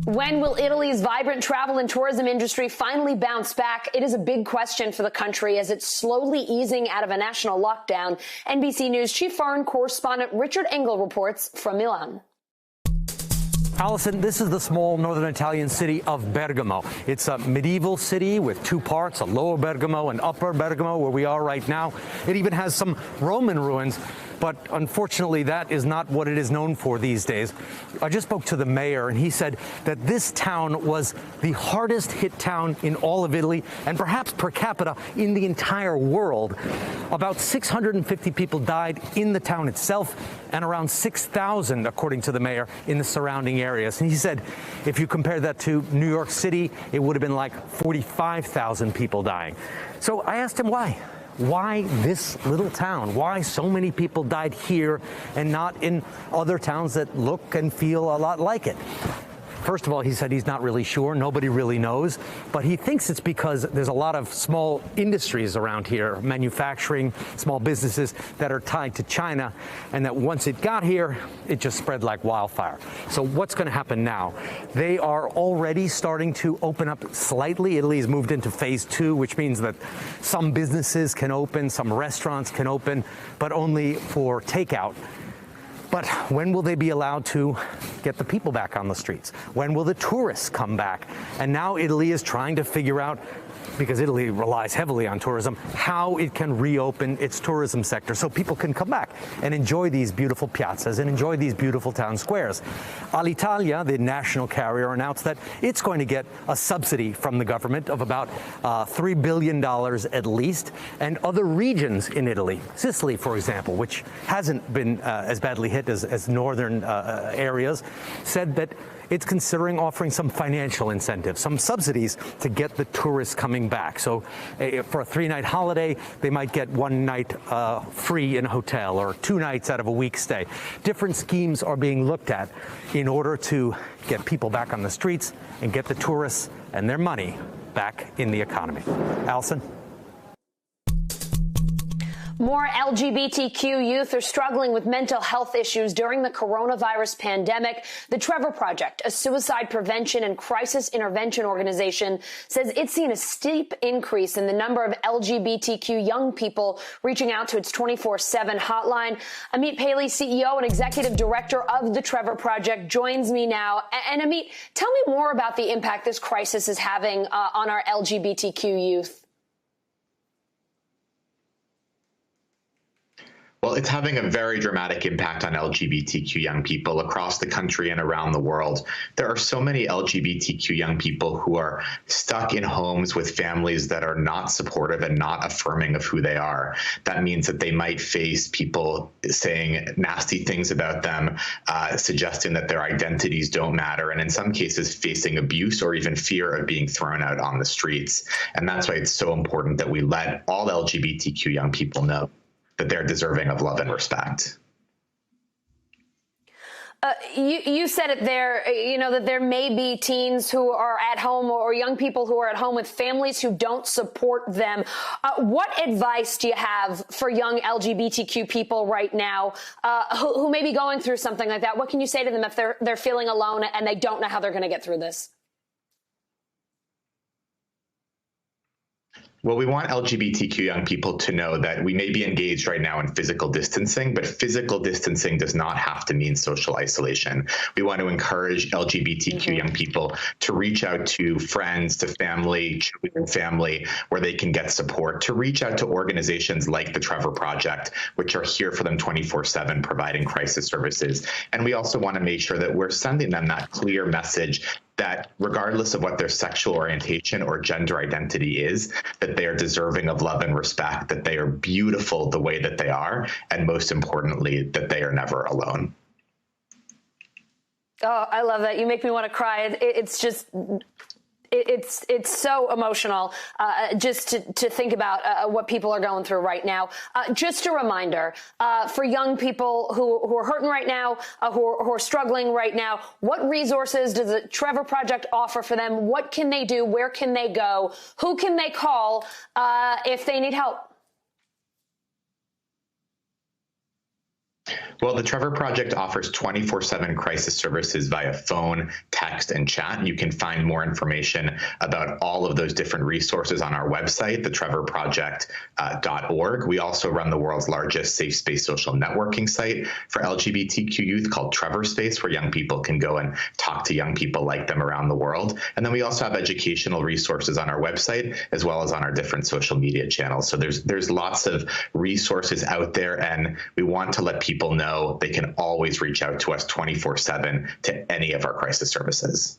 When will Italy's vibrant travel and tourism industry finally bounce back? It is a big question for the country as it's slowly easing out of a national lockdown. NBC News chief foreign correspondent Richard Engel reports from Milan. Allison, this is the small northern Italian city of Bergamo. It's a medieval city with two parts, a lower Bergamo and upper Bergamo, where we are right now. It even has some Roman ruins, but unfortunately that is not what it is known for these days. I just spoke to the mayor, and he said that this town was the hardest hit town in all of Italy, and perhaps per capita in the entire world. About 650 people died in the town itself, and around 6,000, according to the mayor, in the surrounding areas. And he said if you compare that to New York City, it would have been like 45,000 people dying. So I asked him why. Why this little town? Why so many people died here and not in other towns that look and feel a lot like it? First of all, he said he's not really sure. Nobody really knows. But he thinks it's because there's a lot of small industries around here, manufacturing, small businesses that are tied to China, and that once it got here, it just spread like wildfire. So what's going to happen now? They are already starting to open up slightly. Italy has moved into phase 2, which means that some businesses can open, some restaurants can open, but only for takeout. But when will they be allowed to get the people back on the streets? When will the tourists come back? And now Italy is trying to figure out, because Italy relies heavily on tourism, how it can reopen its tourism sector so people can come back and enjoy these beautiful piazzas and enjoy these beautiful town squares. Alitalia, the national carrier, announced that it's going to get a subsidy from the government of about $3 billion at least, and other regions in Italy, Sicily, for example, which hasn't been as badly hit as northern areas, said that it's considering offering some financial incentives, some subsidies to get the tourists coming back. So for a 3-night holiday, they might get 1 night free in a hotel or 2 nights out of a week's stay. Different schemes are being looked at in order to get people back on the streets and get the tourists and their money back in the economy. Allison? More LGBTQ youth are struggling with mental health issues during the coronavirus pandemic. The TREVOR Project, a suicide prevention and crisis intervention organization, says it's seen a steep increase in the number of LGBTQ young people reaching out to its 24/7 hotline. AMIT, PALEY, CEO and executive director of the TREVOR Project, joins me now. And AMIT, tell me more about the impact this crisis is having on our LGBTQ youth. Well, it's having a very dramatic impact on LGBTQ young people across the country and around the world. There are so many LGBTQ young people who are stuck in homes with families that are not supportive and not affirming of who they are. That means that they might face people saying nasty things about them, suggesting that their identities don't matter, and in some cases facing abuse or even fear of being thrown out on the streets. And that's why it's so important that we let all LGBTQ young people know that they're deserving of love and respect. You said it there, that there may be teens who are at home or young people who are at home with families who don't support them. What advice do you have for young LGBTQ people right now who may be going through something like that? What can you say to them if they're feeling alone and they don't know how they're going to get through this? Well, we want LGBTQ young people to know that we may be engaged right now in physical distancing, but physical distancing does not have to mean social isolation. We want to encourage LGBTQ young people to reach out to friends, to family, chosen family, where they can get support, to reach out to organizations like the TREVOR Project, which are here for them 24/7, providing crisis services. And we also want to make sure that we're sending them that clear message that regardless of what their sexual orientation or gender identity is, that they are deserving of love and respect, that they are beautiful the way that they are, and most importantly, that they are never alone. Oh, I love that. You make me want to cry. It's just... It's so emotional just to think about what people are going through right now. Just a reminder for young people who are hurting right now, who are struggling right now, what resources does the TREVOR Project offer for them? What can they do? Where can they go? Who can they call if they need help? Well, the TREVOR Project offers 24/7 crisis services via phone, text, and chat. You can find more information about all of those different resources on our website, thetrevorproject.org. We also run the world's largest safe space social networking site for LGBTQ youth called TREVOR Space, where young people can go and talk to young people like them around the world. And then we also have educational resources on our website, as well as on our different social media channels. So there's lots of resources out there, and we want to let people know they can always reach out to us 24/7 to any of our crisis services.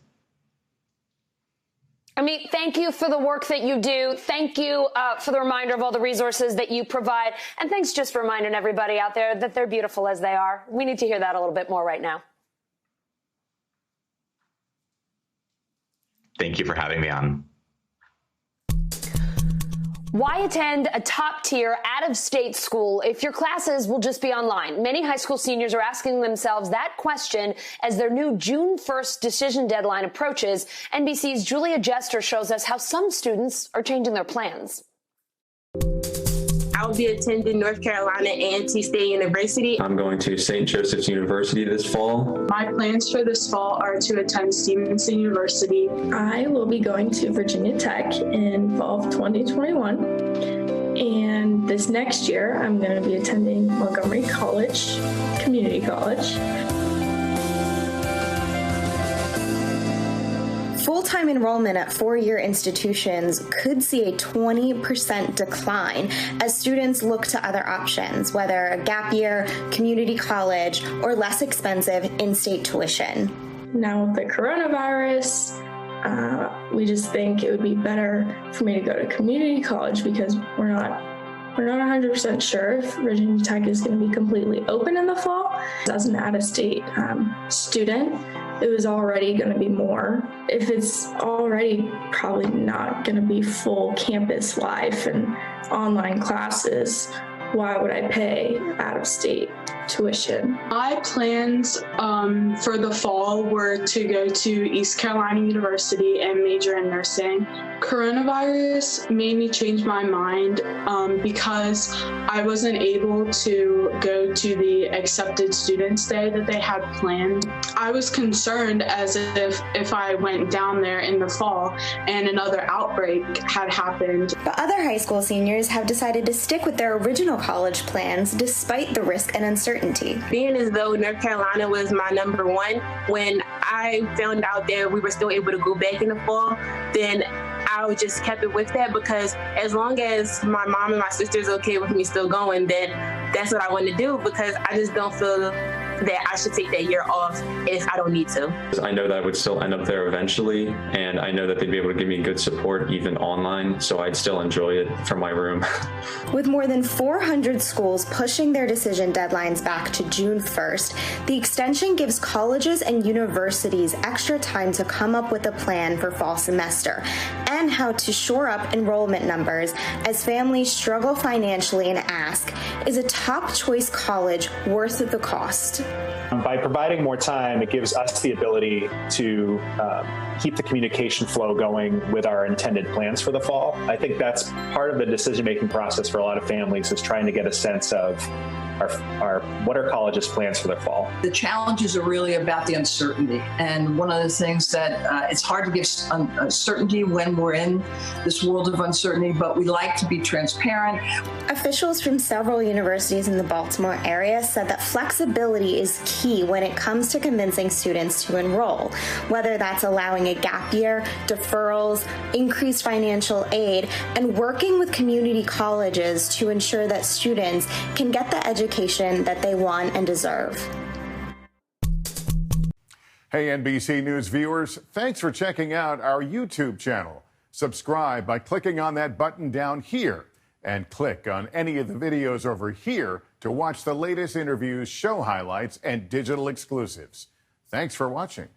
AMIT, thank you for the work that you do. Thank you for the reminder of all the resources that you provide. And thanks just for reminding everybody out there that they're beautiful as they are. We need to hear that a little bit more right now. Thank you for having me on. Why attend a top-tier, out-of-state school if your classes will just be online? Many high school seniors are asking themselves that question as their new June 1st decision deadline approaches. NBC's Julia Jester shows us how some students are changing their plans. I'll be attending North Carolina A&T State University. I'm going to St. Joseph's University this fall. My plans for this fall are to attend Stevenson University. I will be going to Virginia Tech in fall of 2021. And this next year, I'm going to be attending Montgomery College, Community College. Full-time enrollment at four-year institutions could see a 20% decline as students look to other options, whether a gap year, community college, or less expensive in-state tuition. Now with the coronavirus, we just think it would be better for me to go to community college because we're not 100% sure if Virginia Tech is going to be completely open in the fall. As an out-of-state student, it was already going to be more. If it's already probably not going to be full campus life and online classes, why would I pay out-of-state tuition? My plans for the fall were to go to East Carolina University and major in nursing. Coronavirus made me change my mind because I wasn't able to go to the accepted students day that they had planned. I was concerned as if I went down there in the fall and another outbreak had happened. But other high school seniors have decided to stick with their original college plans despite the risk and uncertainty. Being as though North Carolina was my number one, when I found out that we were still able to go back in the fall, then I just kept it with that because as long as my mom and my sister's okay with me still going, then that's what I want to do because I just don't feel that I should take that year off if I don't need to. I know that I would still end up there eventually, and I know that they'd be able to give me good support even online, so I'd still enjoy it from my room. With more than 400 schools pushing their decision deadlines back to June 1st, the extension gives colleges and universities extra time to come up with a plan for fall semester and how to shore up enrollment numbers as families struggle financially and ask, is a top choice college worth the cost? By providing more time, it gives us the ability to keep the communication flow going with our intended plans for the fall. I think that's part of the decision-making process for a lot of families is trying to get a sense of what are colleges' plans for their fall. The challenges are really about the uncertainty. And one of the things that it's hard to give certainty when we're in this world of uncertainty, but we like to be transparent. Officials from several universities in the Baltimore area said that flexibility is key when it comes to convincing students to enroll, whether that's allowing a gap year, deferrals, increased financial aid, and working with community colleges to ensure that students can get the education that they want and deserve. Hey, NBC News viewers, thanks for checking out our YouTube channel. Subscribe by clicking on that button down here and click on any of the videos over here to watch the latest interviews, show highlights, and digital exclusives. Thanks for watching.